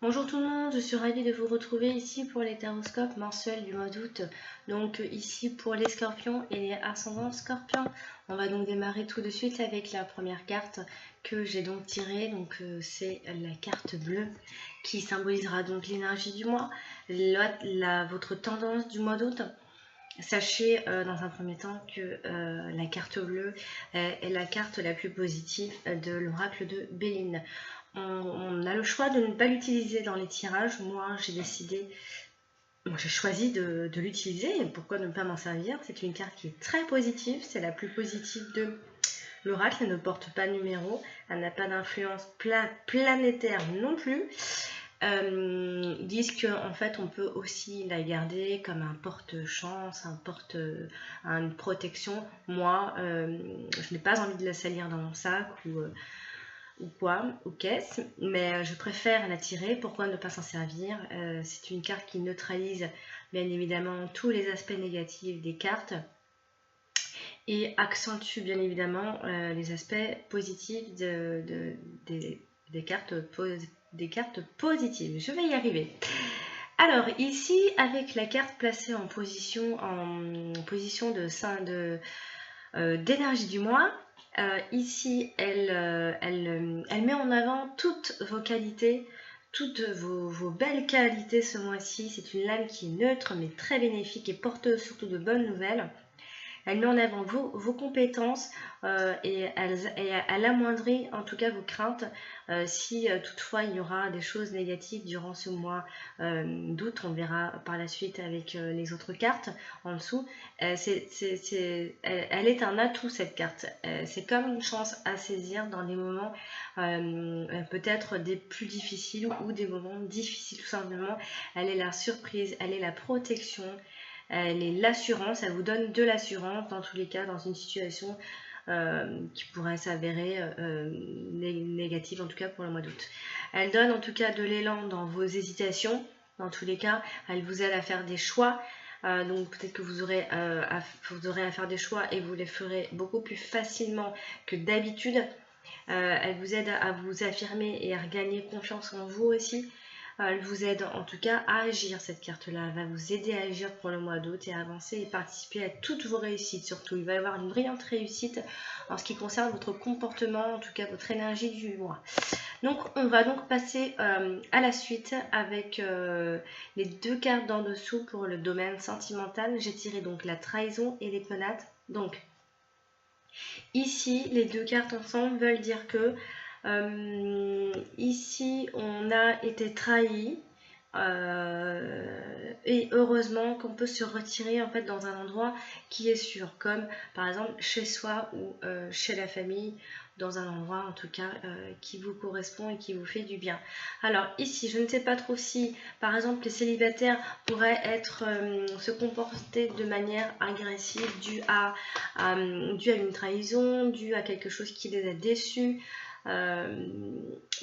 Bonjour tout le monde, je suis ravie de vous retrouver ici pour les taroscopes mensuels du mois d'août. Donc ici pour les scorpions et les ascendants scorpions. On va donc démarrer tout de suite avec la première carte que j'ai donc tirée. Donc c'est la carte bleue qui symbolisera donc l'énergie du mois, votre tendance du mois d'août. Sachez dans un premier temps que la carte bleue est la carte la plus positive de l'oracle de Béline. On a le choix de ne pas l'utiliser dans les tirages. Moi, j'ai choisi de l'utiliser. Et pourquoi ne pas m'en servir? C'est une carte qui est très positive. C'est la plus positive de l'oracle. Elle ne porte pas de numéro. Elle n'a pas d'influence planétaire non plus. Disent qu'en fait on peut aussi la garder comme un porte-chance, une protection. Moi, je n'ai pas envie de la salir dans mon sac ou quoi, ou caisse, mais je préfère la tirer. Pourquoi ne pas s'en servir? C'est une carte qui neutralise bien évidemment tous les aspects négatifs des cartes et accentue bien évidemment les aspects positifs des cartes positives. Je vais y arriver. Alors ici, avec la carte placée en position d'énergie du mois, ici elle met en avant toutes vos qualités, toutes vos belles qualités ce mois-ci. C'est une lame qui est neutre mais très bénéfique et porteuse surtout de bonnes nouvelles. Elle met en avant vos compétences et elle amoindrit en tout cas vos craintes si toutefois il y aura des choses négatives durant ce mois d'août. On verra par la suite avec les autres cartes en dessous. Elle est un atout, cette carte. C'est comme une chance à saisir dans des moments peut-être des plus difficiles ou des moments difficiles tout simplement. Elle est la surprise, elle est la protection. Elle est l'assurance, elle vous donne de l'assurance dans tous les cas dans une situation qui pourrait s'avérer négative, en tout cas pour le mois d'août. Elle donne en tout cas de l'élan dans vos hésitations, dans tous les cas. Elle vous aide à faire des choix. Donc peut-être que vous aurez à faire des choix et vous les ferez beaucoup plus facilement que d'habitude. Elle vous aide à vous affirmer et à regagner confiance en vous aussi. Elle vous aide en tout cas à agir, cette carte-là. Elle va vous aider à agir pour le mois d'août et à avancer et participer à toutes vos réussites surtout. Il va y avoir une brillante réussite en ce qui concerne votre comportement, en tout cas votre énergie du mois. Donc on va donc passer à la suite avec les deux cartes d'en dessous pour le domaine sentimental. J'ai tiré donc la trahison et les penates. Donc ici, les deux cartes ensemble veulent dire que ici, on a été trahi et heureusement qu'on peut se retirer en fait dans un endroit qui est sûr, comme par exemple chez soi ou chez la famille, dans un endroit en tout cas qui vous correspond et qui vous fait du bien. Alors ici, je ne sais pas trop si par exemple les célibataires pourraient se comporter de manière agressive due à une trahison, due à quelque chose qui les a déçus.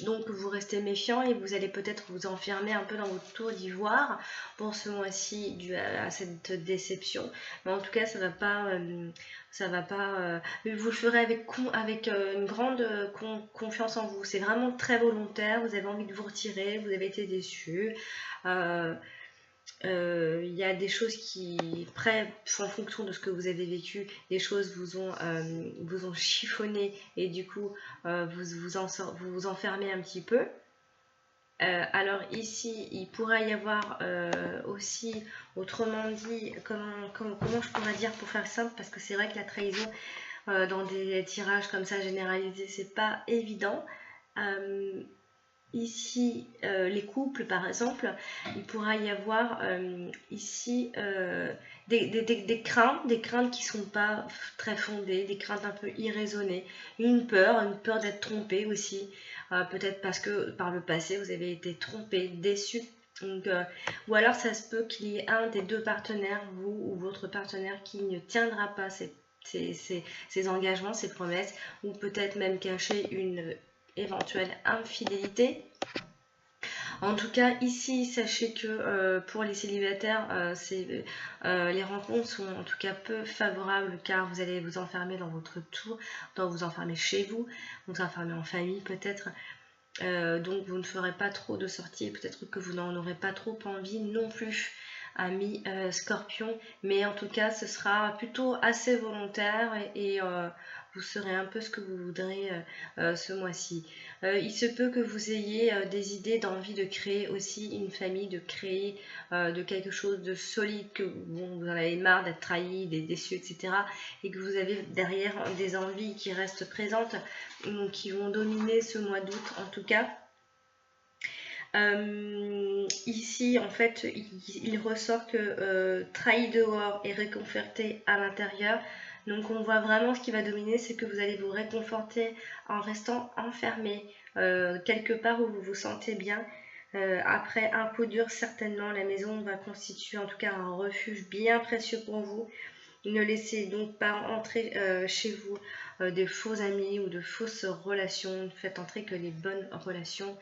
Donc vous restez méfiant et vous allez peut-être vous enfermer un peu dans votre tour d'ivoire pour ce mois-ci dû à cette déception. Mais en tout cas, ça va pas vous le ferez avec une grande confiance en vous. C'est vraiment très volontaire. Vous avez envie de vous retirer. Vous avez été déçu. Il y a des choses qui, après, en fonction de ce que vous avez vécu, des choses vous ont chiffonné et du coup vous vous enfermez un petit peu. Alors ici, il pourrait y avoir aussi, autrement dit, comment je pourrais dire pour faire simple, parce que c'est vrai que la trahison dans des tirages comme ça généralisés, c'est pas évident. Ici, les couples par exemple, il pourra y avoir ici des craintes qui ne sont pas très fondées, des craintes un peu irraisonnées, une peur d'être trompé aussi, peut-être parce que par le passé vous avez été trompé, déçu. Donc, ou alors ça se peut qu'il y ait un des deux partenaires, vous ou votre partenaire, qui ne tiendra pas ses engagements, ses promesses, ou peut-être même cacher une éventuelle infidélité. En tout cas, ici, sachez que pour les célibataires, les rencontres sont en tout cas peu favorables car vous allez vous enfermer dans votre tour, vous enfermer chez vous, vous enfermer en famille peut-être. Donc vous ne ferez pas trop de sorties, peut-être que vous n'en aurez pas trop envie non plus, ami Scorpion, mais en tout cas ce sera plutôt assez volontaire et vous serez un peu ce que vous voudrez ce mois-ci. Il se peut que vous ayez des idées d'envie de créer aussi une famille, de créer de quelque chose de solide, que bon, vous en avez marre d'être trahi, d'être déçu, etc. Et que vous avez derrière des envies qui restent présentes, qui vont dominer ce mois d'août en tout cas. Ici, en fait, il ressort que trahi dehors et réconforté à l'intérieur. Donc, on voit vraiment ce qui va dominer, c'est que vous allez vous réconforter en restant enfermé quelque part où vous vous sentez bien. Après un coup dur, certainement, la maison va constituer en tout cas un refuge bien précieux pour vous. Ne laissez donc pas entrer chez vous des faux amis ou de fausses relations. Faites entrer que les bonnes relations.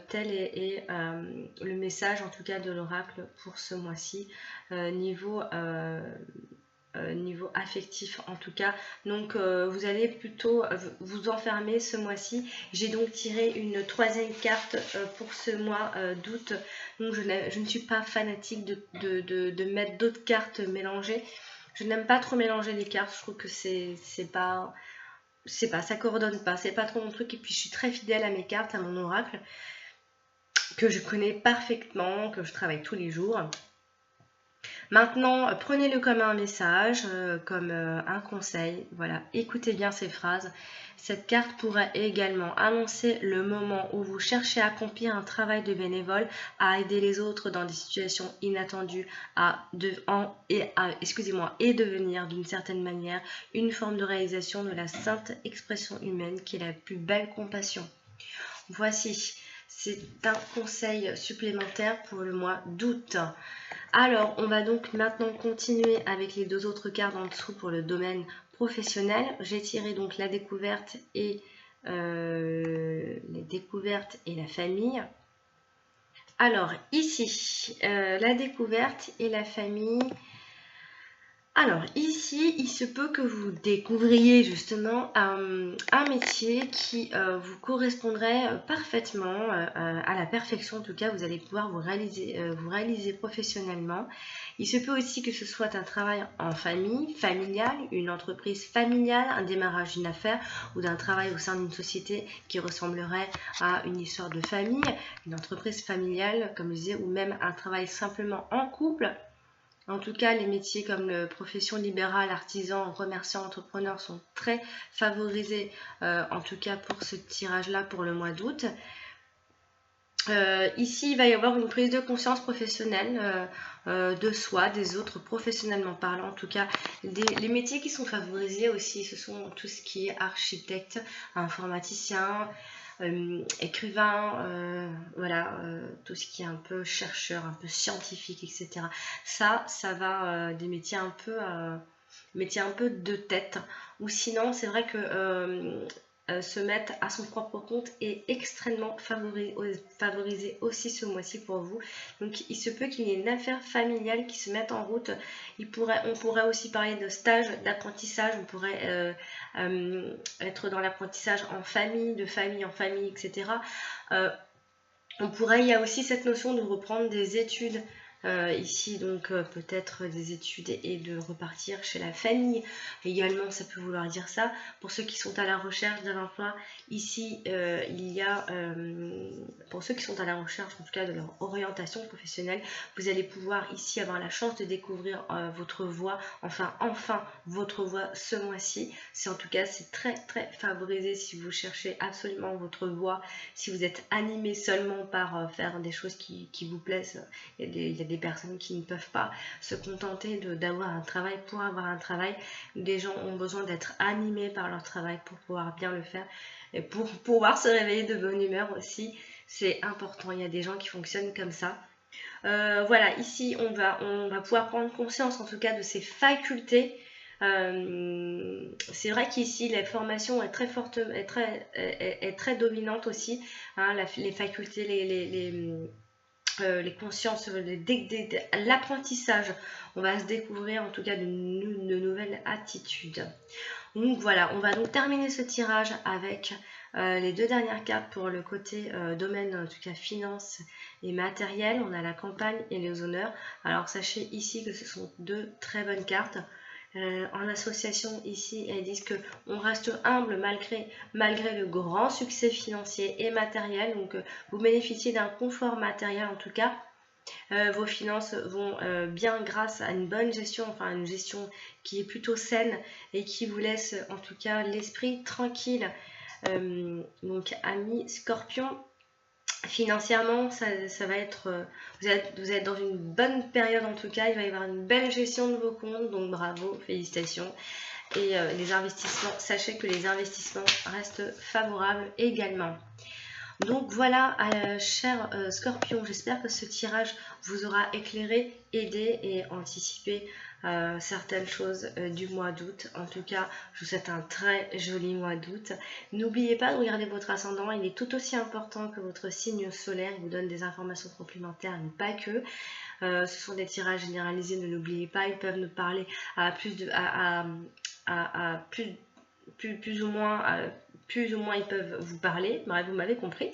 Tel est le message en tout cas de l'oracle pour ce mois-ci. Niveau affectif en tout cas. Donc vous allez plutôt vous enfermer ce mois-ci. J'ai donc tiré une troisième carte pour ce mois d'août. Donc je ne suis pas fanatique de mettre d'autres cartes mélangées. Je n'aime pas trop mélanger les cartes. Je trouve que c'est pas, ça coordonne pas. C'est pas trop mon truc. Et puis je suis très fidèle à mes cartes, à mon oracle, que je connais parfaitement, que je travaille tous les jours. Maintenant, prenez-le comme un message, comme un conseil. Voilà, écoutez bien ces phrases. Cette carte pourrait également annoncer le moment où vous cherchez à accomplir un travail de bénévole, à aider les autres dans des situations inattendues, et devenir d'une certaine manière une forme de réalisation de la sainte expression humaine qui est la plus belle compassion. Voici, c'est un conseil supplémentaire pour le mois d'août. Alors, on va donc maintenant continuer avec les deux autres cartes en dessous pour le domaine professionnel. J'ai tiré donc la découverte et la famille. Alors, ici, la découverte et la famille. Alors ici, il se peut que vous découvriez justement un métier qui vous correspondrait parfaitement, à la perfection. En tout cas, vous allez pouvoir vous réaliser professionnellement. Il se peut aussi que ce soit un travail en famille, familial, une entreprise familiale, un démarrage d'une affaire ou d'un travail au sein d'une société qui ressemblerait à une histoire de famille, une entreprise familiale, comme je disais, ou même un travail simplement en couple. En tout cas, les métiers comme la profession libérale, artisan, commerçant, entrepreneur sont très favorisés, en tout cas pour ce tirage-là pour le mois d'août. Ici, il va y avoir une prise de conscience professionnelle de soi, des autres, professionnellement parlant. En tout cas, les métiers qui sont favorisés aussi, ce sont tout ce qui est architecte, informaticien, écrivain, voilà, tout ce qui est un peu chercheur, un peu scientifique, etc. Ça va des métiers un peu de tête. Ou sinon, c'est vrai que se mettre à son propre compte est extrêmement favorisé aussi ce mois-ci pour vous. Donc il se peut qu'il y ait une affaire familiale qui se mette en route. On pourrait aussi parler de stage, d'apprentissage. On pourrait être dans l'apprentissage en famille, de famille en famille, etc. Il y a aussi cette notion de reprendre des études. Ici donc peut-être des études et de repartir chez la famille également, ça peut vouloir dire ça. Pour ceux qui sont à la recherche d'un emploi, ici il y a pour ceux qui sont à la recherche en tout cas de leur orientation professionnelle, vous allez pouvoir ici avoir la chance de découvrir votre voie, enfin votre voie ce mois-ci. C'est très très favorisé si vous cherchez absolument votre voie, si vous êtes animé seulement par faire des choses qui vous plaisent. Il y a des personnes qui ne peuvent pas se contenter d'avoir un travail pour avoir un travail. Des gens ont besoin d'être animés par leur travail pour pouvoir bien le faire et pour pouvoir se réveiller de bonne humeur aussi. C'est important, il y a des gens qui fonctionnent comme ça. Voilà, ici on va pouvoir prendre conscience en tout cas de ces facultés. C'est vrai qu'ici la formation est très forte, est très dominante aussi, hein, les facultés, les consciences, l'apprentissage. On va se découvrir en tout cas de nouvelles attitudes. Donc voilà, on va donc terminer ce tirage avec Les deux dernières cartes pour le côté domaine, en tout cas finance et matériel, on a la campagne et les honneurs. Alors sachez ici que ce sont deux très bonnes cartes. En association ici, elles disent qu'on reste humble malgré le grand succès financier et matériel. Donc vous bénéficiez d'un confort matériel en tout cas. Vos finances vont bien grâce à une bonne gestion, enfin une gestion qui est plutôt saine et qui vous laisse en tout cas l'esprit tranquille. Donc amis Scorpion, financièrement ça va être, vous êtes dans une bonne période en tout cas, il va y avoir une belle gestion de vos comptes, donc bravo, félicitations. Et les investissements, sachez que les investissements restent favorables également. Donc voilà, chers Scorpions, j'espère que ce tirage vous aura éclairé, aidé et anticipé certaines choses du mois d'août. En tout cas, je vous souhaite un très joli mois d'août. N'oubliez pas de regarder votre ascendant, il est tout aussi important que votre signe solaire, il vous donne des informations complémentaires, mais pas que. Ce sont des tirages généralisés, ne l'oubliez pas, ils peuvent nous parler à plus ou moins ils peuvent vous parler, vous m'avez compris.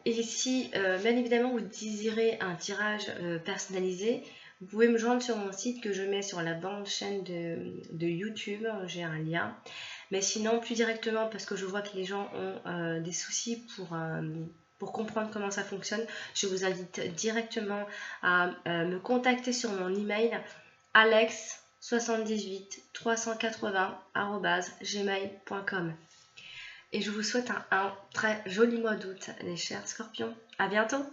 Et si bien évidemment vous désirez un tirage personnalisé, vous pouvez me joindre sur mon site que je mets sur la bande chaîne de YouTube, j'ai un lien. Mais sinon plus directement, parce que je vois que les gens ont des soucis pour comprendre comment ça fonctionne, je vous invite directement à me contacter sur mon email alex78 380@gmail.com. Et je vous souhaite un très joli mois d'août, les chers Scorpions. À bientôt!